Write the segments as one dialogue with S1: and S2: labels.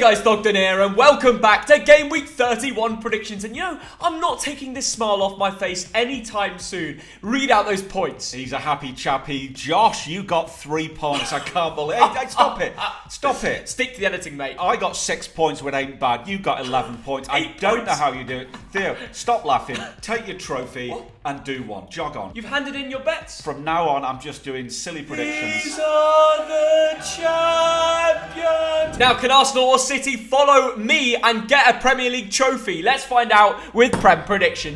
S1: guys, Thogden here, and welcome back to Game Week 31 predictions. And you know, I'm not taking this smile off my face anytime soon. Read out those points.
S2: He's a happy chappy. Josh, you got 3 points. I can't believe it. Hey, stop it. Stop it.
S1: Stick to the editing, mate.
S2: I got 6 points, which ain't bad. You got 11 points. I don't know how you do it. Theo, stop laughing. Take your trophy and do one. Jog on.
S1: You've handed in your bets.
S2: From now on, I'm just doing silly predictions.
S1: These are the champions. Now, can Arsenal or City follow me and get a Premier League trophy? Let's find out with Prem Prediction.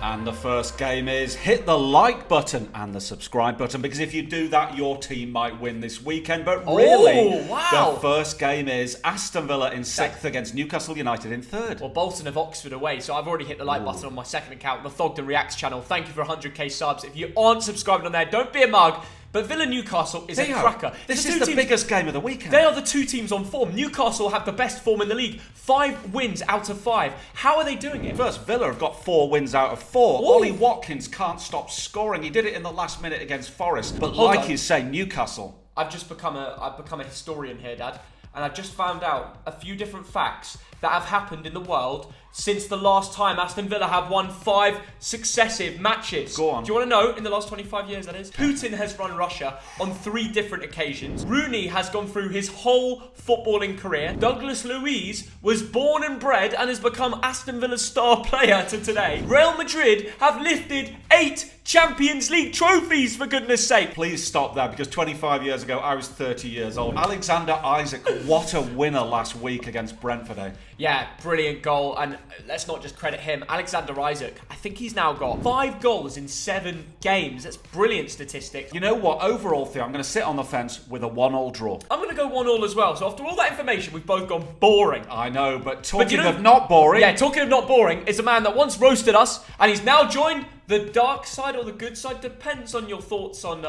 S2: And the first game is hit the like button and the subscribe button, because if you do that, your team might win this weekend. But really, the first game is Aston Villa in 6th against Newcastle United in 3rd.
S1: Well, Bolton have Oxford away, so I've already hit the like button on my second account, the Thogden Reacts channel. Thank you for 100k subs. If you aren't subscribed on there, don't be a mug. But Villa Newcastle is a cracker.
S2: This is the biggest game of the weekend.
S1: They are the two teams on form. Newcastle have the best form in the league. 5 wins out of 5. How are they doing it?
S2: First, Villa have got 4 wins out of 4. Ooh. Ollie Watkins can't stop scoring. He did it in the last minute against Forest. But like you say, Newcastle.
S1: I've become a historian here, Dad. And I've just found out a few different facts that have happened in the world since the last time Aston Villa have won 5 successive matches.
S2: Go on.
S1: Do you want to know? In the last 25 years, that is. Putin has run Russia on 3 different occasions. Rooney has gone through his whole footballing career. Douglas Luiz was born and bred and has become Aston Villa's star player to today. Real Madrid have lifted 8 Champions League trophies, for goodness sake.
S2: Please stop that, because 25 years ago, I was 30 years old. Alexander Isak, what a winner last week against Brentford, eh?
S1: Yeah, brilliant goal. And let's not just credit him. Alexander Isak, I think he's now got 5 goals in 7 games. That's brilliant statistic.
S2: You know what? Overall, Theo, I'm going to sit on the fence with a 1-1 draw.
S1: I'm going to go 1-1 as well. So after all that information, we've both gone boring.
S2: I know, but talking of not boring...
S1: Yeah, talking of not boring, is a man that once roasted us, and he's now joined the dark side or the good side. Depends on your thoughts on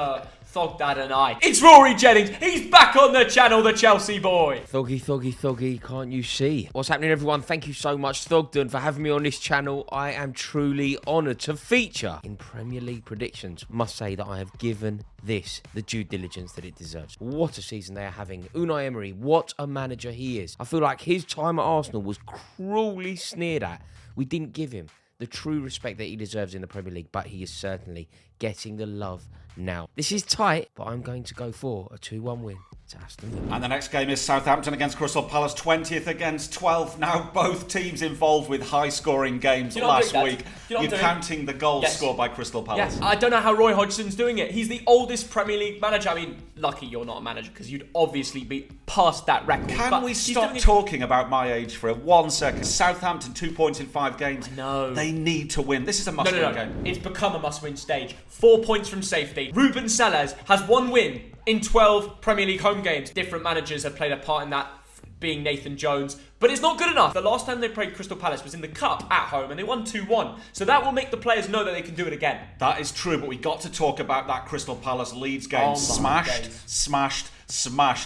S1: Thogdad and I. It's Rory Jennings. He's back on the channel, the Chelsea boy.
S3: Thoggy, can't you see? What's happening, everyone? Thank you so much, Thogden, for having me on this channel. I am truly honoured to feature in Premier League predictions. Must say that I have given this the due diligence that it deserves. What a season they are having. Unai Emery, what a manager he is. I feel like his time at Arsenal was cruelly sneered at. We didn't give him the true respect that he deserves in the Premier League, but he is certainly getting the love now. This is tight, but I'm going to go for a 2-1 win to Aston Villa.
S2: And the next game is Southampton against Crystal Palace, 20th against 12th. Now both teams involved with high-scoring games last week. You're counting the goals scored by Crystal Palace.
S1: Yeah, I don't know how Roy Hodgson's doing it. He's the oldest Premier League manager. I mean, lucky you're not a manager, because you'd obviously be past that record.
S2: Can we stop talking about my age for 1 second? Southampton, 2 points in 5 games.
S1: No.
S2: They need to win. This is a must-win game.
S1: It's become a must-win stage. 4 points from safety. Ruben Sellers has 1 win in 12 Premier League home games. Different managers have played a part in that, being Nathan Jones, but it's not good enough. The last time they played Crystal Palace was in the Cup at home, and they won 2-1. So that will make the players know that they can do it again.
S2: That is true, but we got to talk about that Crystal Palace Leeds game. Smashed.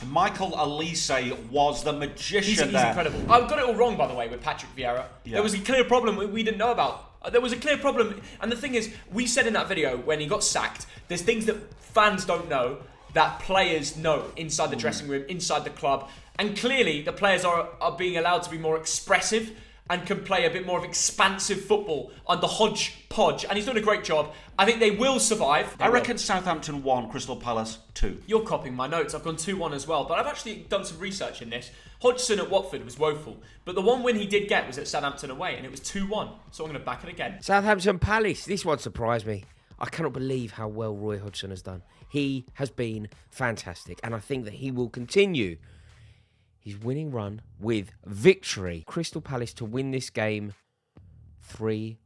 S2: Michael Elise was the magician there.
S1: He's incredible. I got it all wrong, by the way, with Patrick Vieira. Yeah. There was a clear problem we didn't know about. There was a clear problem, and the thing is, we said in that video when he got sacked, there's things that fans don't know that players know inside the dressing room, inside the club. And clearly, the players are being allowed to be more expressive and can play a bit more of expansive football under Hodgepodge. And he's doing a great job. I think they will survive.
S2: I reckon Southampton 1, Crystal Palace 2.
S1: You're copying my notes. I've gone 2-1 as well. But I've actually done some research in this. Hodgson at Watford was woeful. But the one win he did get was at Southampton away. And it was 2-1. So I'm going to back it again.
S3: Southampton Palace. This one surprised me. I cannot believe how well Roy Hodgson has done. He has been fantastic. And I think that he will continue his winning run with victory. Crystal Palace to win this game 3-1.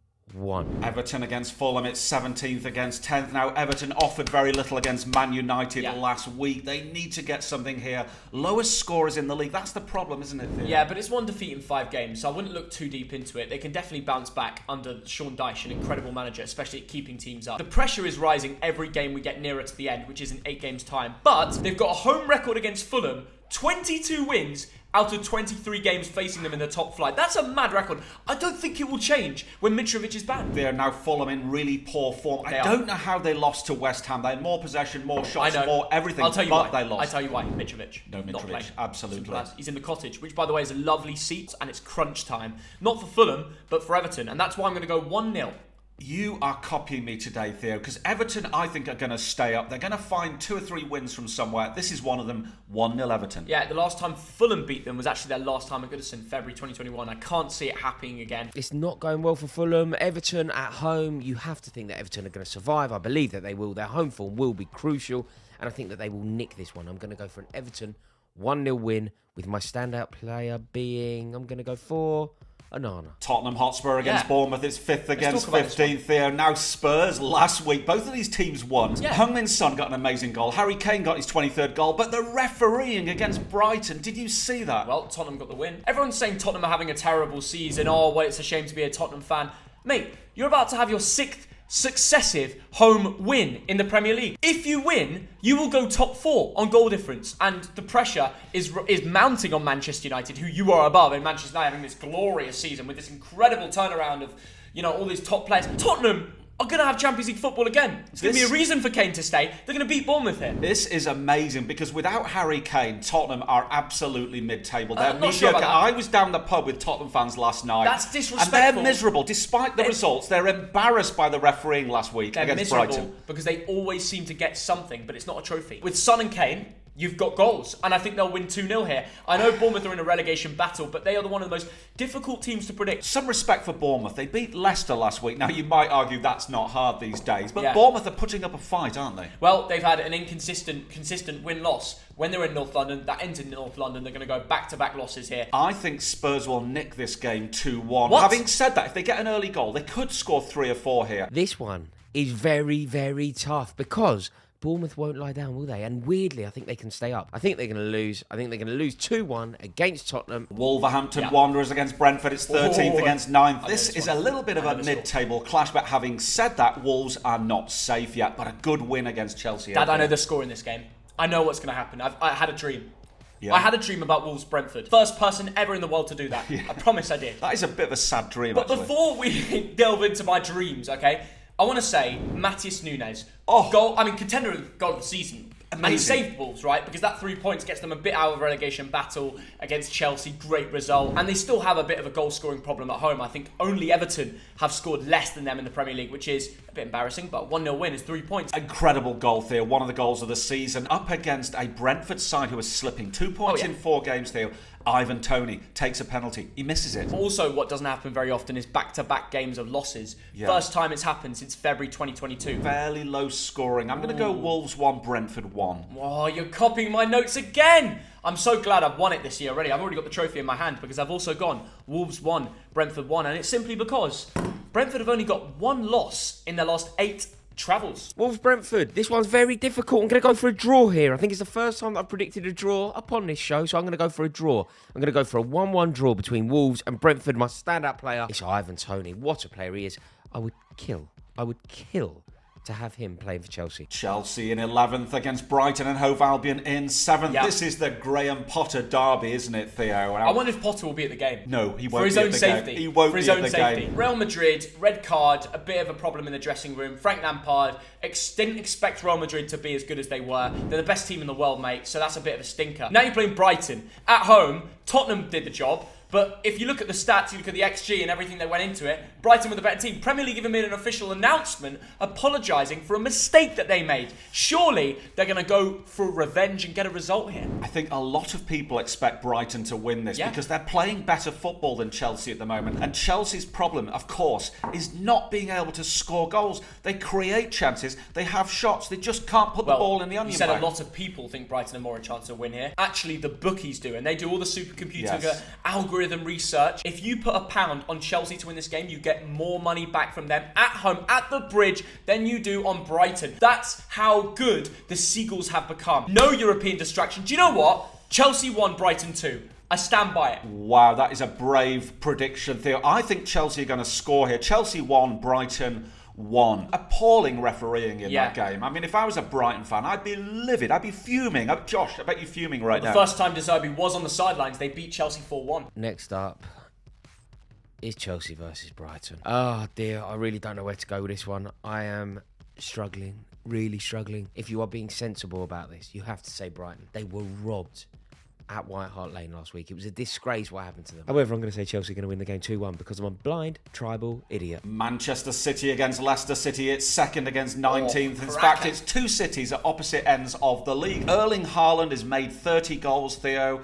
S2: Everton against Fulham, it's 17th against 10th. Now, Everton offered very little against Man United last week. They need to get something here. Lowest scorers in the league. That's the problem, isn't it, Theo?
S1: Yeah, but it's 1 defeat in 5 games, so I wouldn't look too deep into it. They can definitely bounce back under Sean Dyche, an incredible manager, especially at keeping teams up. The pressure is rising every game we get nearer to the end, which is in 8 games' time. But they've got a home record against Fulham, 22 wins out of 23 games facing them in the top flight. That's a mad record. I don't think it will change when Mitrovic is back.
S2: They're now Fulham in really poor form. I don't know how they lost to West Ham. They had more possession, more shots, more everything.
S1: I'll tell you
S2: but
S1: why.
S2: they lost.
S1: I'll tell you why. Mitrovic.
S2: No, Mitrovic. Absolutely.
S1: He's in the cottage, which, by the way, is a lovely seat, and it's crunch time. Not for Fulham, but for Everton. And that's why I'm going to go 1-0.
S2: You are copying me today, Theo, because Everton, I think, are going to stay up. They're going to find 2 or 3 wins from somewhere. This is one of them, 1-0 Everton.
S1: Yeah, the last time Fulham beat them was actually their last time at Goodison, February 2021. I can't see it happening again.
S3: It's not going well for Fulham. Everton at home, you have to think that Everton are going to survive. I believe that they will. Their home form will be crucial, and I think that they will nick this one. I'm going to go for an Everton 1-0 win, with my standout player being, I'm going to go for Onana.
S2: Tottenham Hotspur against Bournemouth. It's 5th against 15th here. Now Spurs last week. Both of these teams won.
S1: Yeah.
S2: Heung-min Son got an amazing goal. Harry Kane got his 23rd goal. But the refereeing against Brighton, did you see that?
S1: Well, Tottenham got the win. Everyone's saying Tottenham are having a terrible season. Oh, well, it's a shame to be a Tottenham fan. Mate, you're about to have your 6th successive home win in the Premier League. If you win, you will go top 4 on goal difference, and the pressure is mounting on Manchester United, who you are above, and Manchester United having this glorious season with this incredible turnaround of, all these top players. Tottenham are going to have Champions League football again. It's going to be a reason for Kane to stay. They're going to beat Bournemouth here.
S2: This is amazing, because without Harry Kane, Tottenham are absolutely mid-table. They're
S1: I'm not sure about that.
S2: I was down the pub with Tottenham fans last night.
S1: That's disrespectful.
S2: And they're miserable. Despite the results, they're embarrassed by the refereeing last week against Brighton.
S1: Because they always seem to get something, but it's not a trophy. With Son and Kane, you've got goals, and I think they'll win 2-0 here. I know Bournemouth are in a relegation battle, but they are one of the most difficult teams to predict.
S2: Some respect for Bournemouth. They beat Leicester last week. Now, you might argue that's not hard these days, but Bournemouth are putting up a fight, aren't they?
S1: Well, they've had an consistent win-loss. When they're in North London, that ends in North London. They're going to go back-to-back losses here.
S2: I think Spurs will nick this game 2-1.
S1: What?
S2: Having said that, if they get an early goal, they could score 3 or 4 here.
S3: This one is very, very tough, because Bournemouth won't lie down, will they? And weirdly, I think they can stay up. I think they're going to lose. I think they're going to lose 2-1 against Tottenham.
S2: Wolverhampton Wanderers against Brentford. It's 13th against 9th. This is a little bit of a mid-table clash, but having said that, Wolves are not safe yet, but a good win against Chelsea.
S1: Dad, I know the score in this game. I know what's going to happen. I had a dream.
S2: Yeah.
S1: I had a dream about Wolves Brentford. First person ever in the world to do that. I promise I did.
S2: That is a bit of a sad dream,
S1: But
S2: actually.
S1: before we delve into my dreams, okay, I want to say Matheus Nunes. Contender of goal of the season.
S2: Amazing.
S1: And he saved Wolves, right? Because that 3 points gets them a bit out of relegation battle against Chelsea. Great result. And they still have a bit of a goal-scoring problem at home. I think only Everton have scored less than them in the Premier League, which is a bit embarrassing, but 1-0 win is 3 points.
S2: Incredible goal, Theo. One of the goals of the season. Up against a Brentford side who is slipping. 2 points in 4 games, Theo. Ivan Toney takes a penalty. He misses it.
S1: Also, what doesn't happen very often is back-to-back games of losses.
S2: Yeah.
S1: First time it's happened since February 2022.
S2: Fairly low scoring. I'm going to go Wolves 1, Brentford 1.
S1: Oh, you're copying my notes again! I'm so glad I've won it this year already. I've already got the trophy in my hand, because I've also gone Wolves 1, Brentford 1, and it's simply because Brentford have only got 1 loss in their last 8 travels.
S3: Wolves Brentford. This one's very difficult. I'm going to go for a draw here. I think it's the first time that I've predicted a draw upon this show, so I'm going to go for a draw. I'm going to go for a 1-1 draw between Wolves and Brentford. My standout player is Ivan Toney. What a player he is. I would kill to have him playing for Chelsea.
S2: Chelsea in 11th against Brighton and Hove Albion in 7th.
S1: Yep.
S2: This is the Graham Potter derby, isn't it, Theo?
S1: I wonder if Potter will be at the game.
S2: No, he won't
S1: For his
S2: be
S1: own
S2: at the
S1: safety.
S2: game. He won't
S1: For his
S2: be
S1: own
S2: at the
S1: safety.
S2: game.
S1: Real Madrid, red card, a bit of a problem in the dressing room. Frank Lampard didn't expect Real Madrid to be as good as they were. They're the best team in the world, mate, so that's a bit of a stinker. Now you're playing Brighton. At home, Tottenham did the job. But if you look at the stats, you look at the XG and everything that went into it, Brighton were the better team. Premier League even made an official announcement apologising for a mistake that they made. Surely they're going to go for revenge and get a result here.
S2: I think a lot of people expect Brighton to win this because they're playing better football than Chelsea at the moment. And Chelsea's problem, of course, is not being able to score goals. They create chances, they have shots, they just can't put the ball in the onion
S1: You said
S2: bag.
S1: a lot of people think Brighton are more a chance to win here. Actually, the bookies do, and they do all the supercomputer algorithm research. If you put £1 on Chelsea to win this game, you get more money back from them at home, at the Bridge, than you do on Brighton. That's how good the Seagulls have become. No European distraction. Do you know what? Chelsea 1, Brighton 2. I stand by it.
S2: Wow, that is a brave prediction, Theo. I think Chelsea are going to score here. Chelsea 1, Brighton 2-1. Appalling refereeing in that game. I mean, if I was a Brighton fan, I'd be livid. I'd be fuming. Josh, I bet you're fuming right now.
S1: The first time De Zerbi was on the sidelines, they beat Chelsea 4-1.
S3: Next up is Chelsea versus Brighton. Oh dear, I really don't know where to go with this one. I am struggling, really struggling. If you are being sensible about this, you have to say Brighton. They were robbed at White Hart Lane last week. It was a disgrace what happened to them. However, I'm going to say Chelsea are going to win the game 2-1 because I'm a blind, tribal idiot.
S2: Manchester City against Leicester City. It's second against 19th. In fact, it's two cities at opposite ends of the league. Erling Haaland has made 30 goals, Theo.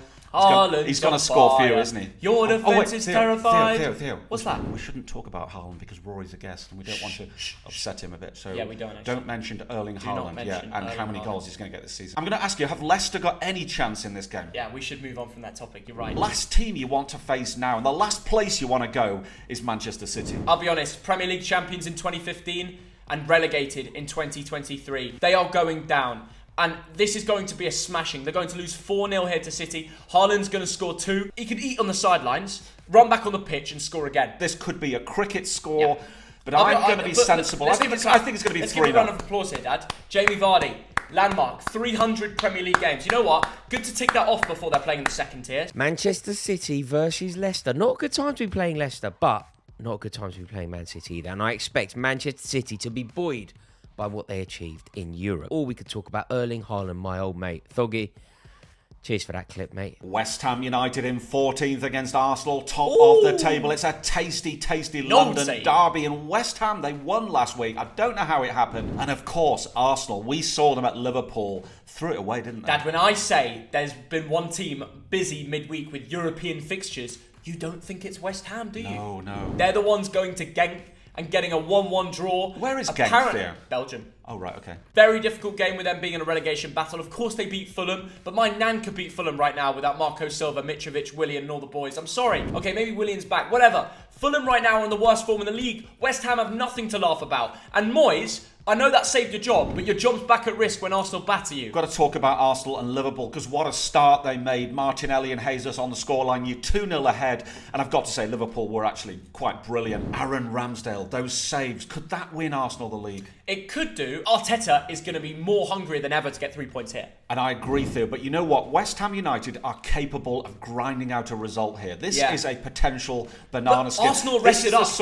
S2: He's going to score for you, isn't he?
S1: Your defence is terrified.
S2: Theo.
S1: What's that?
S2: We shouldn't talk about Haaland because Rory's a guest and we don't want to upset him a bit. So
S1: yeah, we don't.
S2: Don't mention Erling Haaland and how many goals he's going to get this season. I'm going to ask you, have Leicester got any chance in this game?
S1: Yeah, we should move on from that topic. You're right.
S2: Last team you want to face now and the last place you want to go is Manchester City.
S1: I'll be honest, Premier League champions in 2015 and relegated in 2023. They are going down. And this is going to be a smashing. They're going to lose 4-0 here to City. Haaland's going to score 2. He could eat on the sidelines, run back on the pitch and score again.
S2: This could be a cricket score, but I'm going to be sensible. I think it's going to be 3-0.
S1: Let's give a round of applause here, Dad. Jamie Vardy, landmark, 300 Premier League games. You know what? Good to tick that off before they're playing in the second tier.
S3: Manchester City versus Leicester. Not a good time to be playing Leicester, but not a good time to be playing Man City either. And I expect Manchester City to be buoyed by what they achieved in Europe. Or we could talk about Erling Haaland, my old mate. Thoggy, cheers for that clip, mate.
S2: West Ham United in 14th against Arsenal, top of the table. It's a tasty London derby. And West Ham, they won last week. I don't know how it happened. And of course, Arsenal, we saw them at Liverpool. Threw it away, didn't they?
S1: Dad, when I say there's been one team busy midweek with European fixtures, you don't think it's West Ham, do you?
S2: No.
S1: They're the ones going to Genk and getting a 1-1 draw.
S2: Where is Genk there?
S1: Belgium.
S2: Oh, right, okay.
S1: Very difficult game with them being in a relegation battle. Of course they beat Fulham, but my nan could beat Fulham right now without Marco Silva, Mitrovic, Willian and all the boys. I'm sorry. Okay, maybe Willian's back. Whatever. Fulham right now are in the worst form in the league. West Ham have nothing to laugh about. And Moyes, I know that saved your job, but your job's back at risk when Arsenal batter you.
S2: Got to talk about Arsenal and Liverpool, because what a start they made. Martinelli and Jesus on the scoreline, you 2-0 ahead. And I've got to say, Liverpool were actually quite brilliant. Aaron Ramsdale, those saves, could that win Arsenal the league?
S1: It could do. Arteta is going to be more hungry than ever to get 3 points here.
S2: And I agree, Theo, but you know what? West Ham United are capable of grinding out a result here. This is a potential banana skin.
S1: Arsenal rested up.
S2: This is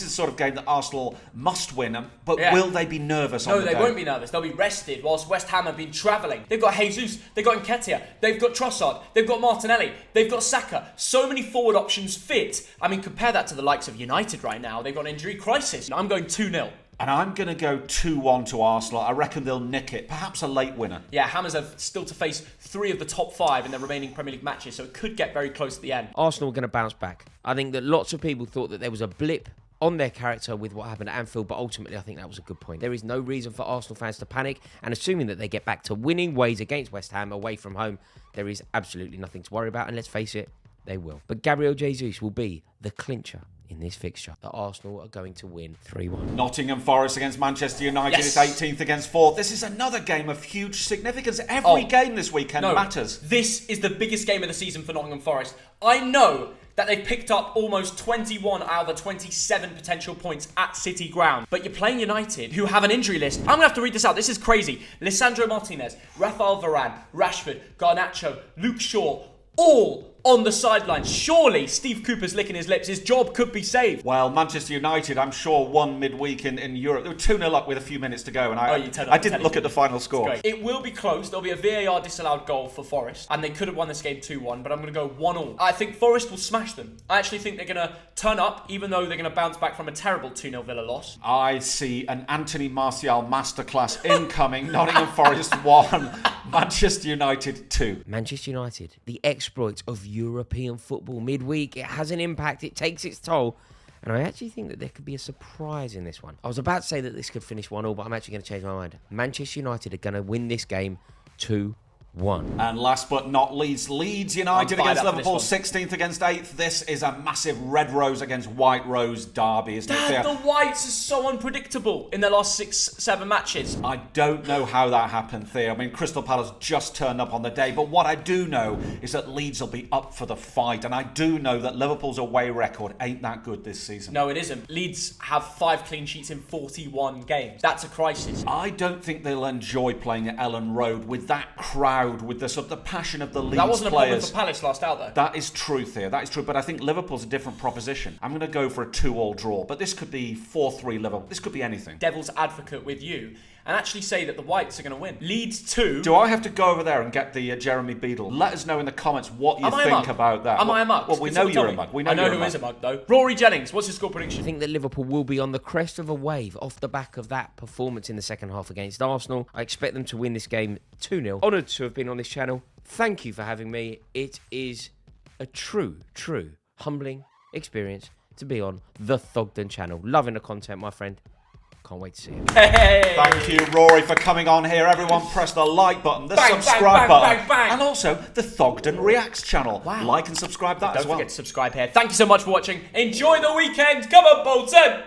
S2: the sort of game that Arsenal must win, but will they be nervous on the day?
S1: No, they won't be nervous. They'll be rested whilst West Ham have been travelling. They've got Jesus, they've got Nketiah, they've got Trossard, they've got Martinelli, they've got Saka. So many forward options fit. I mean, compare that to the likes of United right now. They've got an injury crisis. I'm going 2-0.
S2: And I'm going to go 2-1 to Arsenal. I reckon they'll nick it. Perhaps a late winner.
S1: Yeah, Hammers have still to face 3 of the top 5 in their remaining Premier League matches, so it could get very close at the end.
S3: Arsenal are going to bounce back. I think that lots of people thought that there was a blip on their character with what happened at Anfield, but ultimately I think that was a good point. There is no reason for Arsenal fans to panic, and assuming that they get back to winning ways against West Ham away from home, there is absolutely nothing to worry about, and let's face it, they will. But Gabriel Jesus will be the clincher in this fixture that Arsenal are going to win 3-1.
S2: Nottingham Forest against Manchester United. Yes. It's 18th against 4th. This is another game of huge significance. Every game this weekend matters.
S1: This is the biggest game of the season for Nottingham Forest. I know that they've picked up almost 21 out of the 27 potential points at City ground. But you're playing United, who have an injury list. I'm going to have to read this out. This is crazy. Lisandro Martinez, Rafael Varane, Rashford, Garnacho, Luke Shaw, all on the sidelines. Surely Steve Cooper's licking his lips. His job could be saved.
S2: Well, Manchester United, I'm sure, won midweek in Europe. They were 2-0 up with a few minutes to go, and I didn't look at the final score.
S1: It will be close. There'll be a VAR disallowed goal for Forest, and they could have won this game 2-1, but I'm going to go 1-1. I think Forest will smash them. I actually think they're going to turn up, even though they're going to bounce back from a terrible 2-0 Villa loss.
S2: I see an Anthony Martial masterclass incoming. Nottingham Forest 1, Manchester United 2.
S3: Manchester United, the exploits of European football midweek. It has an impact. It takes its toll. And I actually think that there could be a surprise in this one. I was about to say that this could finish 1-1, but I'm actually going to change my mind. Manchester United are going to win this game 2-1. 1.
S2: And last but not least, Leeds United
S1: I'm fired
S2: against
S1: up for this
S2: Liverpool,
S1: one.
S2: 16th against 8th. This is a massive red rose against white rose derby, isn't it?
S1: Dad,
S2: Theo?
S1: the Whites are so unpredictable in their last 6-7 matches.
S2: I don't know how that happened, Theo. I mean, Crystal Palace just turned up on the day, but what I do know is that Leeds will be up for the fight, and I do know that Liverpool's away record ain't that good this season.
S1: No, it isn't. Leeds have 5 clean sheets in 41 games. That's a crisis.
S2: I don't think they'll enjoy playing at Ellen Road with that crowd, with the sort of the passion of the Leeds
S1: That wasn't a problem
S2: players.
S1: for Palace last out, though.
S2: That is true, Theo. That is true. But I think Liverpool's a different proposition. I'm going to go for a 2-2 draw. But this could be 4-3 Liverpool. This could be anything.
S1: Devil's advocate with you and actually say that the Whites are going to win. Leeds 2.
S2: Do I have to go over there and get the Jeremy Beadle? Let us know in the comments what you think about that.
S1: Am I a mug?
S2: Well, we know you're a mug.
S1: I know who is a mug, though. Rory Jennings, what's your score prediction?
S3: I think that Liverpool will be on the crest of a wave off the back of that performance in the second half against Arsenal. I expect them to win this game 2-0. Honoured to have been on this channel. Thank you for having me. It is a true, humbling experience to be on the Thogden channel. Loving the content, my friend. Can't wait to see it.
S1: Hey!
S2: Thank you, Rory, for coming on here. Everyone press the like button, the
S1: Bang,
S2: subscribe
S1: bang,
S2: button,
S1: bang, bang.
S2: and also the Thogden Reacts channel.
S1: Wow.
S2: Like and subscribe that as
S1: Don't
S2: well.
S1: forget to subscribe here. Thank you so much for watching. Enjoy the weekend. Come on, Bolton!